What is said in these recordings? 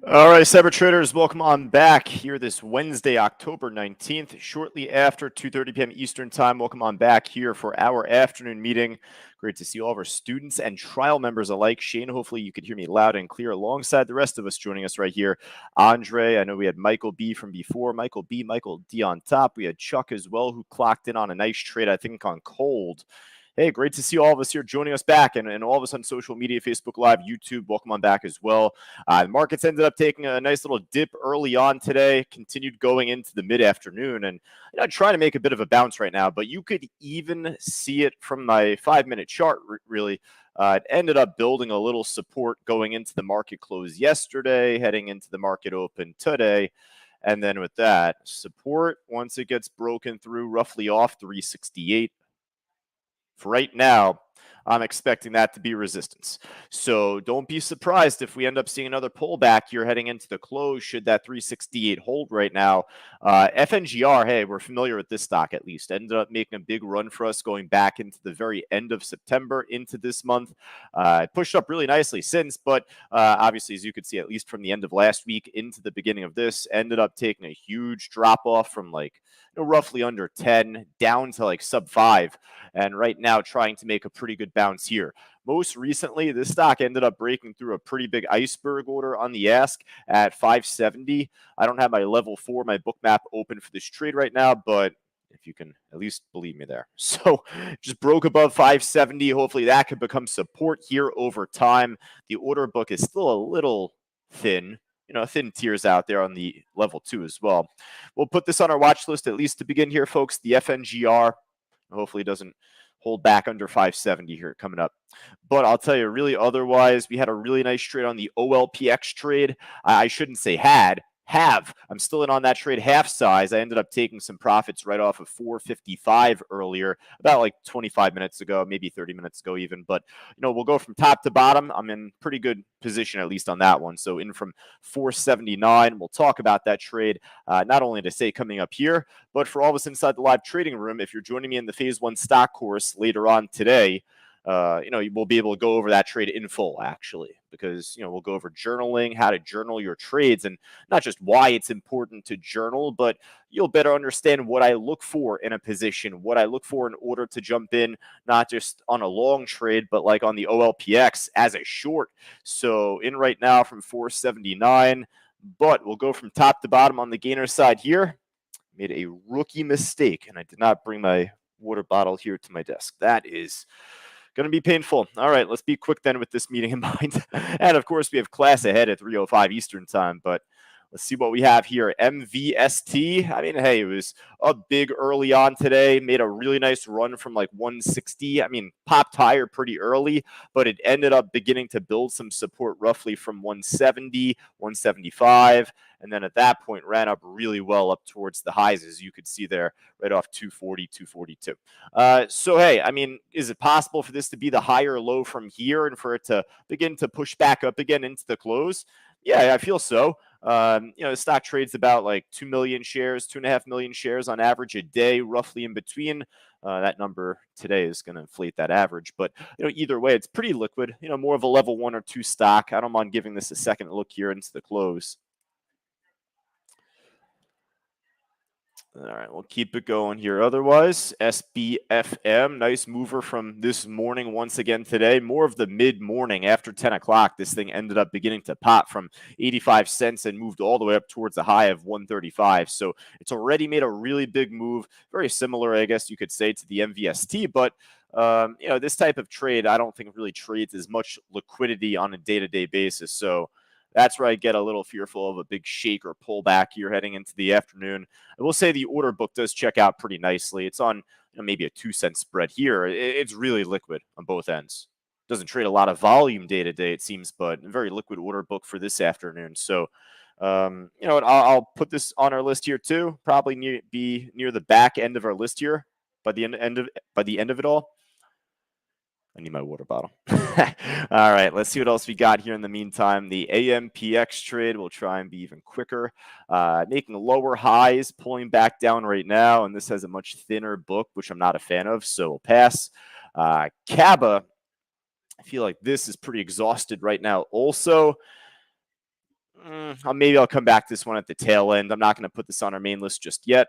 All right, Cyber Traders, welcome on back here this Wednesday, October 19th, shortly after 2:30 p.m. Eastern Time. Welcome on back here for our afternoon meeting. Great to see all of our students and trial members alike. Shane, hopefully you could hear me loud and clear alongside the rest of us joining us right here. Andre, I know we had Michael B from before, Michael B, Michael D on top. We had Chuck as well, who clocked in on a nice trade, I think, on cold. Hey, great to see all of us here joining us back and all of us on social media, Facebook Live, YouTube. Welcome on back as well. The markets ended up taking a nice little dip early on today, continued going into the mid-afternoon, and trying to make a bit of a bounce right now, but you could even see it from my 5-minute chart, really. It ended up building a little support going into the market close yesterday, heading into the market open today. And then with that, support, once it gets broken through roughly off 368, for right now, I'm expecting that to be resistance. So don't be surprised if we end up seeing another pullback here heading into the close, should that 368 hold right now. FNGR, hey, we're familiar with this stock at least. Ended up making a big run for us going back into the very end of September into this month. It pushed up really nicely since, but obviously, as you could see, at least from the end of last week into the beginning of this, ended up taking a huge drop off from like roughly under 10 down to like sub 5. And right now trying to make a pretty good bounce here. Most recently, this stock ended up breaking through a pretty big iceberg order on the ask at 570. I don't have my level 4, my book map open for this trade right now, but if you can at least believe me there. So just broke above 570. Hopefully that could become support here over time. The order book is still a little thin. Thin tiers out there on the level 2 as well. We'll put this on our watch list at least to begin here, folks. The FNGR hopefully doesn't hold back under 570 here coming up. But I'll tell you, really, otherwise, we had a really nice trade on the OLPX trade. I shouldn't say have. I'm still in on that trade half size. I ended up taking some profits right off of 455 earlier, about like 25 minutes ago, maybe 30 minutes ago even. But, we'll go from top to bottom. I'm in pretty good position, at least on that one. So in from 479, we'll talk about that trade, not only to say coming up here, but for all of us inside the live trading room, if you're joining me in the Phase 1 stock course later on today, we'll be able to go over that trade in full, actually, because, we'll go over journaling, how to journal your trades, and not just why it's important to journal, but you'll better understand what I look for in a position, what I look for in order to jump in, not just on a long trade, but like on the OLPX as a short. So in right now from 479, but we'll go from top to bottom on the gainer side here. Made a rookie mistake, and I did not bring my water bottle here to my desk. That is going to be painful. All right, let's be quick then with this meeting in mind. And of course, we have class ahead at 3:05 Eastern time, but let's see what we have here. MVST. I mean, hey, it was up big early on today. Made a really nice run from like 160. I mean, popped higher pretty early, but it ended up beginning to build some support roughly from 170, 175. And then at that point, ran up really well up towards the highs, as you could see there, right off 240, 242. So, hey, I mean, is it possible for this to be the higher low from here and for it to begin to push back up again into the close? Yeah, I feel so. The stock trades about like 2 million shares, 2.5 million shares on average a day, roughly in between. That number today is going to inflate that average. But, either way, it's pretty liquid, more of a level 1 or 2 stock. I don't mind giving this a second look here into the close. All right, we'll keep it going here. Otherwise, SBFM, nice mover from this morning once again today. More of the mid-morning after 10 o'clock. This thing ended up beginning to pop from 85 cents and moved all the way up towards the high of 135. So it's already made a really big move. Very similar, I guess you could say, to the MVST. But, this type of trade, I don't think really trades as much liquidity on a day-to-day basis. So that's where I get a little fearful of a big shake or pullback here heading into the afternoon. I will say the order book does check out pretty nicely. It's on maybe a 2-cent spread here. It's really liquid on both ends. Doesn't trade a lot of volume day to day, it seems, but a very liquid order book for this afternoon. So, I'll put this on our list here too. Probably be near the back end of our list here by the end of it all. I need my water bottle. All right, let's see what else we got here in the meantime. The AMPX trade will try and be even quicker. Making lower highs, pulling back down right now, and this has a much thinner book, which I'm not a fan of, so we'll pass. Kaba, I feel like this is pretty exhausted right now. Also, Maybe I'll come back to this one at the tail end. I'm not going to put this on our main list just yet.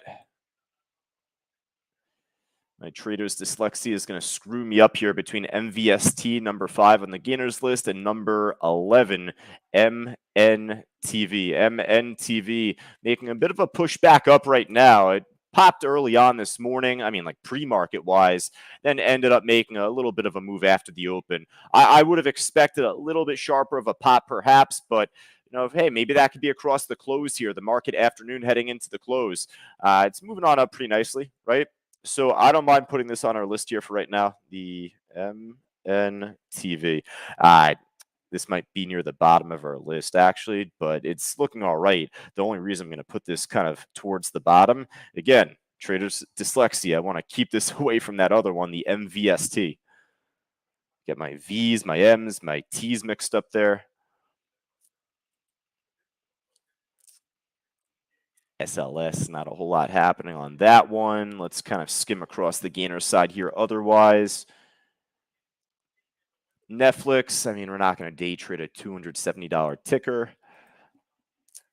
My trader's dyslexia is going to screw me up here between MVST, number 5 on the gainers list, and number 11, MNTV. MNTV making a bit of a push back up right now. It popped early on this morning, I mean, like pre-market wise, then ended up making a little bit of a move after the open. I would have expected a little bit sharper of a pop perhaps, but hey, maybe that could be across the close here, the market afternoon heading into the close. It's moving on up pretty nicely, right? So I don't mind putting this on our list here for right now, the MNTV. This might be near the bottom of our list, actually, but it's looking all right. The only reason I'm going to put this kind of towards the bottom, again, trader's dyslexia. I want to keep this away from that other one, the MVST. Get my V's, my M's, my T's mixed up there. SLS, not a whole lot happening on that one. Let's kind of skim across the gainer side here otherwise. Netflix, I mean, we're not going to day trade a $270 ticker.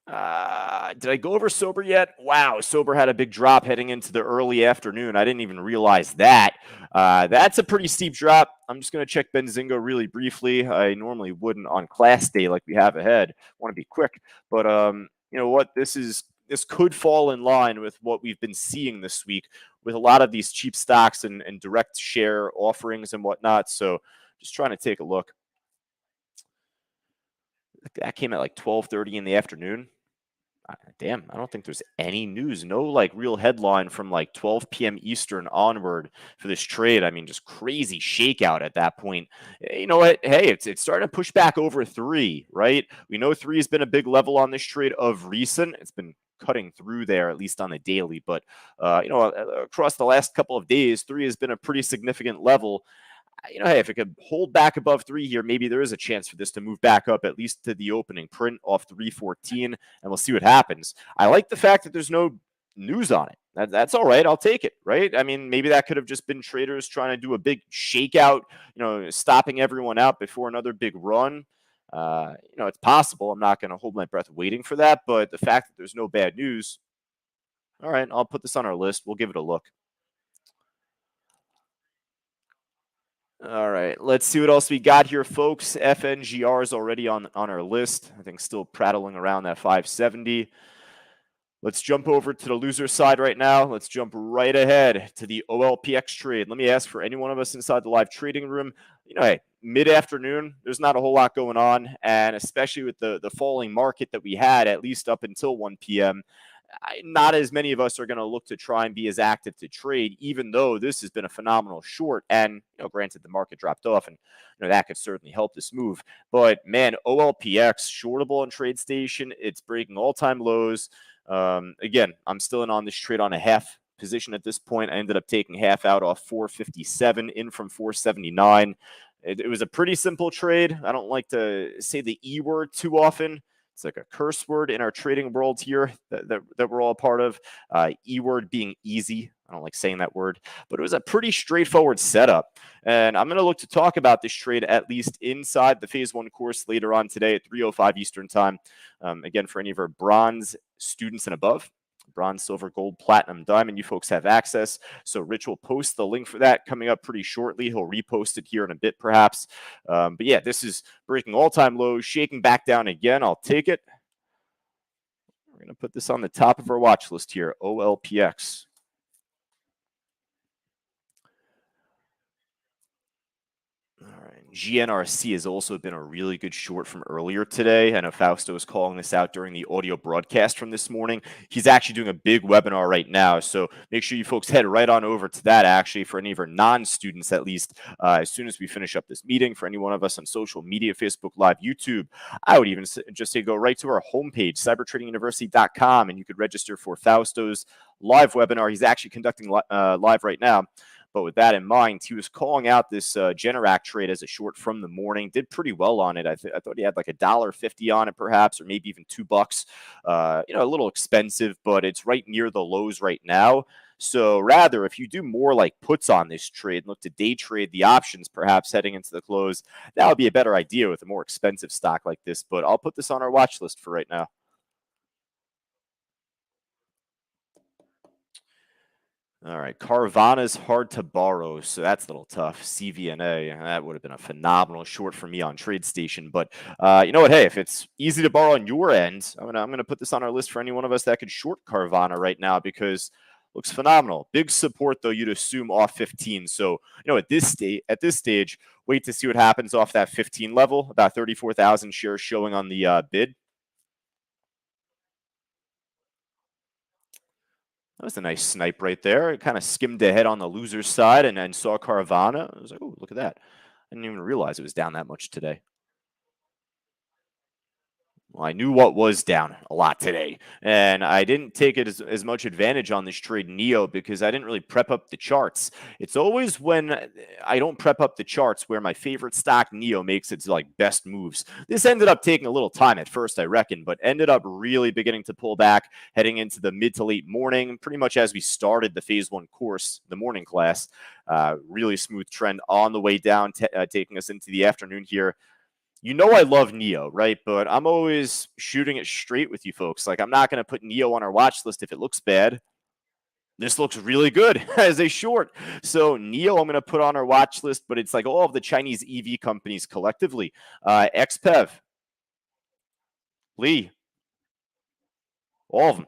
Did I go over Sober yet? Wow, Sober had a big drop heading into the early afternoon. I didn't even realize that. That's a pretty steep drop. I'm just going to check Benzingo really briefly. I normally wouldn't on class day like we have ahead. Want to be quick, but you know what? This could fall in line with what we've been seeing this week with a lot of these cheap stocks and direct share offerings and whatnot. So just trying to take a look. That came at like 12:30 in the afternoon. Damn, I don't think there's any news. No like real headline from like 12 p.m. Eastern onward for this trade. I mean, just crazy shakeout at that point. You know what? Hey, it's starting to push back over 3, right? We know 3 has been a big level on this trade of recent. It's been cutting through there, at least on the daily. But, across the last couple of days, 3 has been a pretty significant level. Hey, if it could hold back above 3 here, maybe there is a chance for this to move back up at least to the opening print off 314, and we'll see what happens. I like the fact that there's no news on it. That's all right. I'll take it, right? I mean, maybe that could have just been traders trying to do a big shakeout, stopping everyone out before another big run. It's possible. I'm not going to hold my breath waiting for that, but the fact that there's no bad news, all right, I'll put this on our list. We'll give it a look. All right, let's see what else we got here, folks. FNGR is already on our list. I think still prattling around that 570. Let's jump over to the loser side right now. Let's jump right ahead to the OLPX trade. Let me ask for any one of us inside the live trading room. Hey, mid-afternoon, there's not a whole lot going on, and especially with the falling market that we had at least up until 1 p.m., not as many of us are going to look to try and be as active to trade, even though this has been a phenomenal short. And, granted, the market dropped off, and that could certainly help this move. But, man, OLPX, shortable on TradeStation, it's breaking all-time lows. Again, I'm still in on this trade on a half position at this point. I ended up taking half out off 457 in from 479. It was a pretty simple trade. I don't like to say the E word too often. It's like a curse word in our trading world here that we're all a part of. E word being easy. I don't like saying that word, but it was a pretty straightforward setup. And I'm going to look to talk about this trade at least inside the phase 1 course later on today at 3:05 Eastern time. Again, for any of our bronze students and above, bronze, silver, gold, platinum, diamond, you folks have access. So Rich will post the link for that coming up pretty shortly. He'll repost it here in a bit, perhaps. But yeah, this is breaking all-time lows, shaking back down again. I'll take it. We're going to put this on the top of our watch list here, OLPX. All right. GNRC has also been a really good short from earlier today. I know Fausto was calling this out during the audio broadcast from this morning. He's actually doing a big webinar right now, so make sure you folks head right on over to that, actually, for any of our non-students, at least, as soon as we finish up this meeting. For any one of us on social media, Facebook Live, YouTube, I would even just say go right to our homepage, cybertradinguniversity.com, and you could register for Fausto's live webinar. He's actually conducting live right now. But with that in mind, he was calling out this Generac trade as a short from the morning. Did pretty well on it. I thought he had like $1.50 on it, perhaps, or maybe even $2. A little expensive, but it's right near the lows right now. So rather, if you do more like puts on this trade and look to day trade the options, perhaps heading into the close, that would be a better idea with a more expensive stock like this. But I'll put this on our watch list for right now. All right, Carvana's hard to borrow, so that's a little tough. CVNA, that would have been a phenomenal short for me on TradeStation. But you know what? Hey, if it's easy to borrow on your end, I'm gonna put this on our list for any one of us that could short Carvana right now because looks phenomenal. Big support though, you'd assume off 15. So at this stage, wait to see what happens off that 15 level. About 34,000 shares showing on the bid. That was a nice snipe right there. It kind of skimmed ahead on the loser's side and then saw Carvana. I was like, oh, look at that. I didn't even realize it was down that much today. Well, I knew what was down a lot today, and I didn't take it as much advantage on this trade NIO because I didn't really prep up the charts. It's always when I don't prep up the charts where my favorite stock NIO makes its like best moves. This ended up taking a little time at first, I reckon, but ended up really beginning to pull back heading into the mid to late morning, pretty much as we started the phase 1 course, the morning class. Really smooth trend on the way down, taking us into the afternoon here. I love NIO, right? But I'm always shooting it straight with you folks. Like, I'm not going to put NIO on our watch list if it looks bad. This looks really good as a short. So NIO, I'm going to put on our watch list, but it's like all of the Chinese EV companies collectively. XPEV, Lee, all of them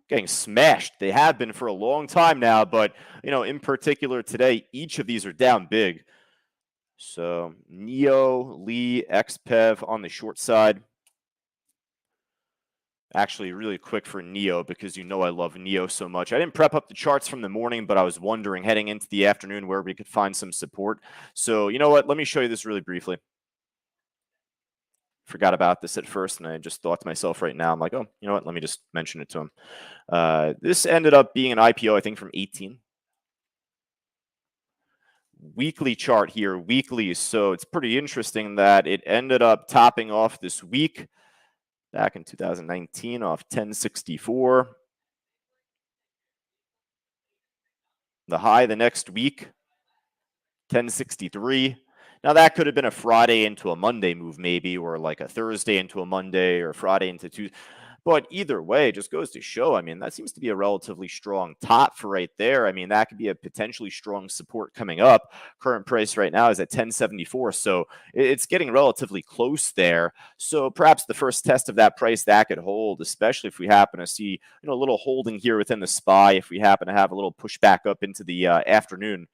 getting smashed. They have been for a long time now, but, in particular today, each of these are down big. So NIO, Lee, XPEV on the short side. Actually, really quick for NIO because I love NIO so much. I didn't prep up the charts from the morning, but I was wondering heading into the afternoon where we could find some support. So you know what? Let me show you this really briefly. Forgot about this at first, and I just thought to myself right now, I'm like, oh, you know what? Let me just mention it to him. This ended up being an IPO, I think, from 18. Weekly chart here, weekly. So it's pretty interesting that it ended up topping off this week back in 2019 off 1064. The high the next week, 1063. Now, that could have been a Friday into a Monday move, maybe, or like a Thursday into a Monday or Friday into Tuesday. But either way, it just goes to show, that seems to be a relatively strong top for right there. That could be a potentially strong support coming up. Current price right now is at 1074. So it's getting relatively close there. So perhaps the first test of that price that could hold, especially if we happen to see, a little holding here within the SPY, if we happen to have a little pushback up into the afternoon.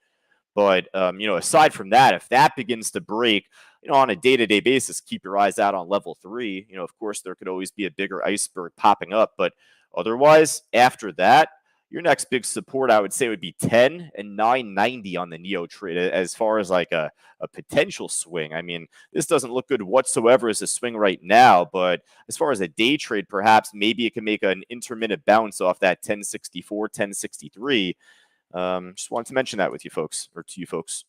But, aside from that, if that begins to break, on a day-to-day basis, keep your eyes out on level 3. Of course, there could always be a bigger iceberg popping up. But otherwise, after that, your next big support, I would say, would be 10 and 990 on the NIO trade as far as like a potential swing. This doesn't look good whatsoever as a swing right now. But as far as a day trade, perhaps maybe it can make an intermittent bounce off that 1064, 1063. Just wanted to mention that with you folks, or to you folks.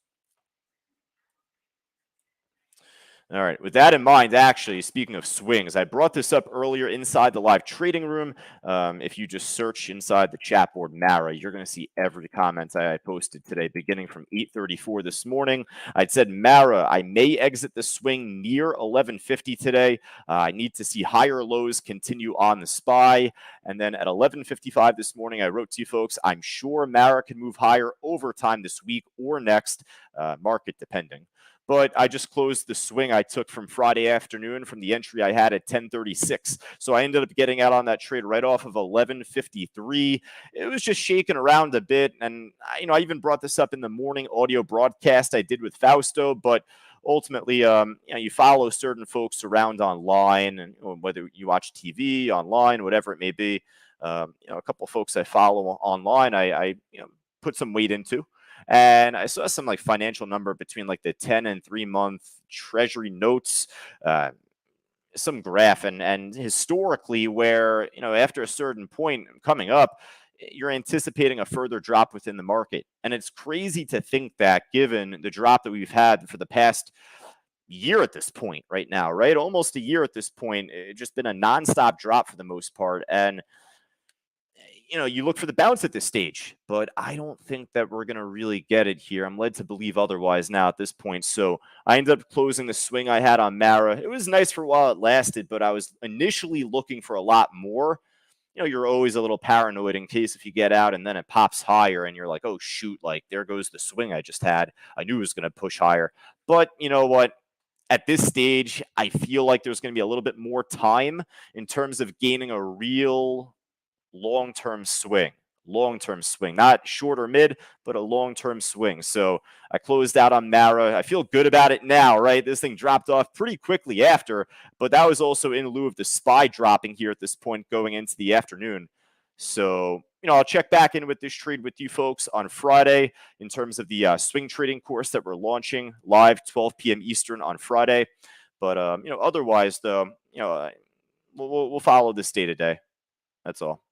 All right. With that in mind, actually, speaking of swings, I brought this up earlier inside the live trading room. If you just search inside the chat board Mara, you're going to see every comment I posted today, beginning from 8:34 this morning. I'd said, Mara, I may exit the swing near 1150 today. I need to see higher lows continue on the SPY. And then at 11:55 this morning, I wrote to you folks, I'm sure Mara can move higher over time this week or next, market depending. But I just closed the swing I took from Friday afternoon from the entry I had at 1036. So I ended up getting out on that trade right off of 1153. It was just shaking around a bit. And, I even brought this up in the morning audio broadcast I did with Fausto. But ultimately, you follow certain folks around online, and whether you watch TV, online, whatever it may be. A couple of folks I follow online, I put some weight into. And I saw some like financial number between like the 10 and 3-month treasury notes, some graph, and historically where, after a certain point coming up, you're anticipating a further drop within the market. And it's crazy to think that given the drop that we've had for the past year at this point right now, right? Almost a year at this point, it's just been a nonstop drop for the most part. And you look for the bounce at this stage, but I don't think that we're going to really get it here. I'm led to believe otherwise now at this point. So I ended up closing the swing I had on Mara. It was nice for a while it lasted, but I was initially looking for a lot more. You're always a little paranoid in case if you get out and then it pops higher and you're like, oh, shoot, like there goes the swing I just had. I knew it was going to push higher. But you know what? At this stage, I feel like there's going to be a little bit more time in terms of gaining a real long-term swing. Long-term swing, not short or mid, but a long-term swing. So I closed out on Mara. I feel good about it now, right? This thing dropped off pretty quickly after, but that was also in lieu of the SPY dropping here at this point going into the afternoon. So, I'll check back in with this trade with you folks on Friday in terms of the swing trading course that we're launching live 12 p.m. Eastern on Friday. But, otherwise, though, we'll follow this day to day. That's all.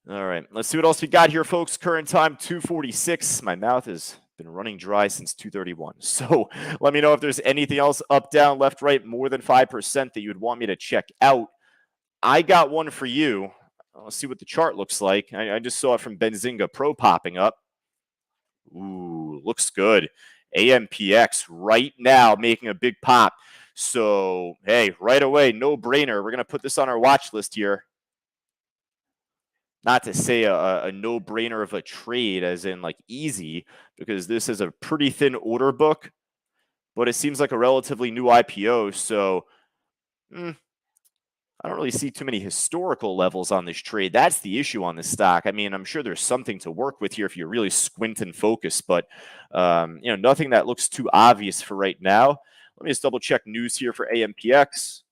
All right, let's see what else we got here, folks. Current time, 2:46. My mouth has been running dry since 2:31. So let me know if there's anything else up, down, left, right, more than 5% that you would want me to check out. I got one for you. Let's see what the chart looks like. I just saw it from Benzinga Pro popping up. Ooh, looks good. AMPX right now making a big pop. So, hey, right away, no brainer. We're going to put this on our watch list here. Not to say a no-brainer of a trade as in like easy, because this is a pretty thin order book, but it seems like a relatively new IPO. So I don't really see too many historical levels on this trade. That's the issue on this stock. I mean, I'm sure there's something to work with here if you really squint and focus, but nothing that looks too obvious for right now. Let me just double check news here for AMPX.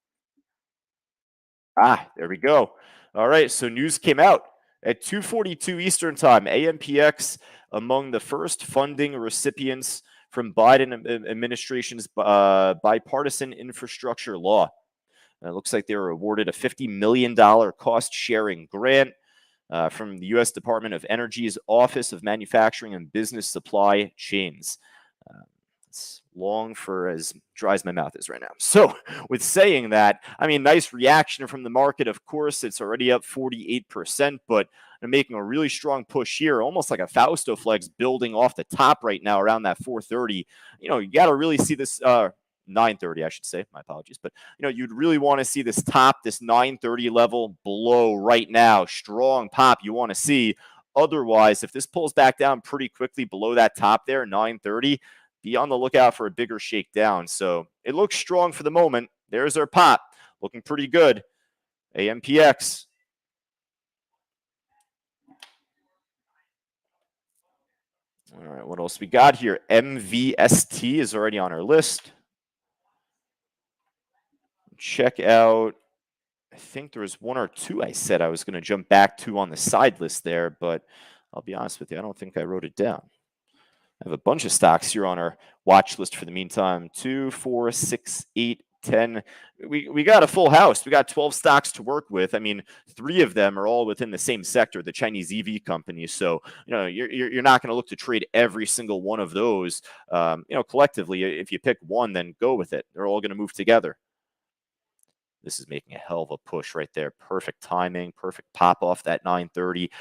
There we go. All right, so news came out. At 2:42 Eastern Time, AMPX among the first funding recipients from Biden administration's bipartisan infrastructure law. It looks like they were awarded a $50 million cost-sharing grant from the U.S. Department of Energy's Office of Manufacturing and Business Supply Chains. It's long for as dry as my mouth is right now. So with saying that, I mean, nice reaction from the market. Of course, it's already up 48%, but they're making a really strong push here, almost like a Fausto flex building off the top right now around that 430. You got to really see this 930, I should say. My apologies. But, you'd really want to see this top, this 930 level below right now. Strong pop you want to see. Otherwise, if this pulls back down pretty quickly below that top there, 930, be on the lookout for a bigger shakedown. So it looks strong for the moment. There's our pop. Looking pretty good. AMPX. All right, what else we got here? MVST is already on our list. Check out, I think there was one or two I said I was going to jump back to on the side list there, but I'll be honest with you, I don't think I wrote it down. I have a bunch of stocks here on our watch list for the meantime. 2, 4, 6, 8, 10. We got a full house. We got 12 stocks to work with. I mean, 3 of them are all within the same sector, the Chinese EV companies. So, you're not going to look to trade every single one of those. Collectively, if you pick one, then go with it. They're all going to move together. This is making a hell of a push right there. Perfect timing, perfect pop off that 930.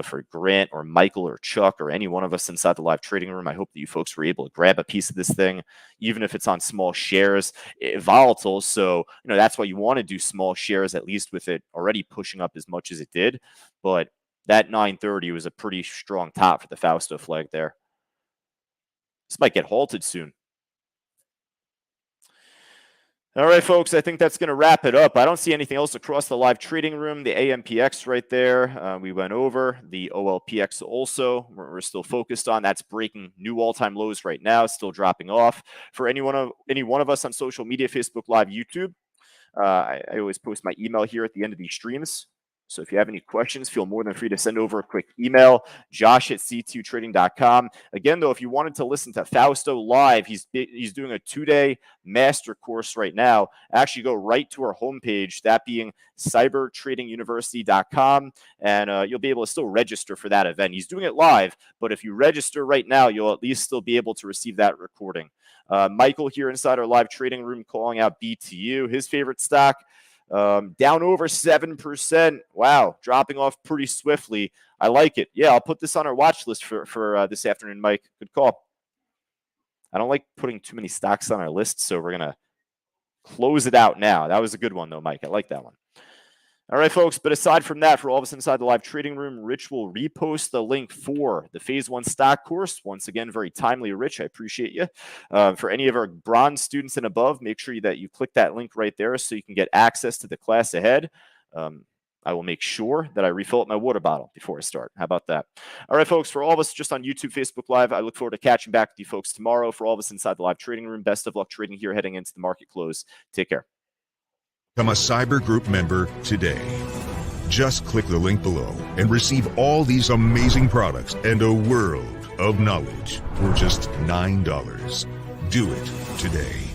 For Grant or Michael or Chuck or any one of us inside the live trading room, I hope that you folks were able to grab a piece of this thing, even if it's on small shares. Volatile, so that's why you want to do small shares, at least with it already pushing up as much as it did. But that 930 was a pretty strong top for the Fausto flag there. This might get halted soon. All right, folks, I think that's going to wrap it up. I don't see anything else across the live trading room. The AMPX right there, we went over. The OLPX also, we're still focused on. That's breaking new all-time lows right now, still dropping off. For any one of us on social media, Facebook Live, YouTube, I always post my email here at the end of these streams. So if you have any questions, feel more than free to send over a quick email, josh@c2trading.com. Again, though, if you wanted to listen to Fausto live, he's doing a 2-day master course right now. Actually, go right to our homepage, that being cybertradinguniversity.com, and you'll be able to still register for that event. He's doing it live, but if you register right now, you'll at least still be able to receive that recording. Michael here inside our live trading room calling out BTU, his favorite stock. Down over 7%. Wow, dropping off pretty swiftly. I like it. Yeah, I'll put this on our watch list for this afternoon, Mike. Good call. I don't like putting too many stocks on our list, so we're going to close it out now. That was a good one, though, Mike. I like that one. All right, folks. But aside from that, for all of us inside the live trading room, Rich will repost the link for the Phase 1 stock course. Once again, very timely, Rich. I appreciate you. For any of our bronze students and above, make sure that you click that link right there so you can get access to the class ahead. I will make sure that I refill up my water bottle before I start. How about that? All right, folks, for all of us just on YouTube, Facebook Live, I look forward to catching back with you folks tomorrow. For all of us inside the live trading room, best of luck trading here heading into the market close. Take care. Become a Cyber Group member today. Just click the link below and receive all these amazing products and a world of knowledge for just $9. Do it today.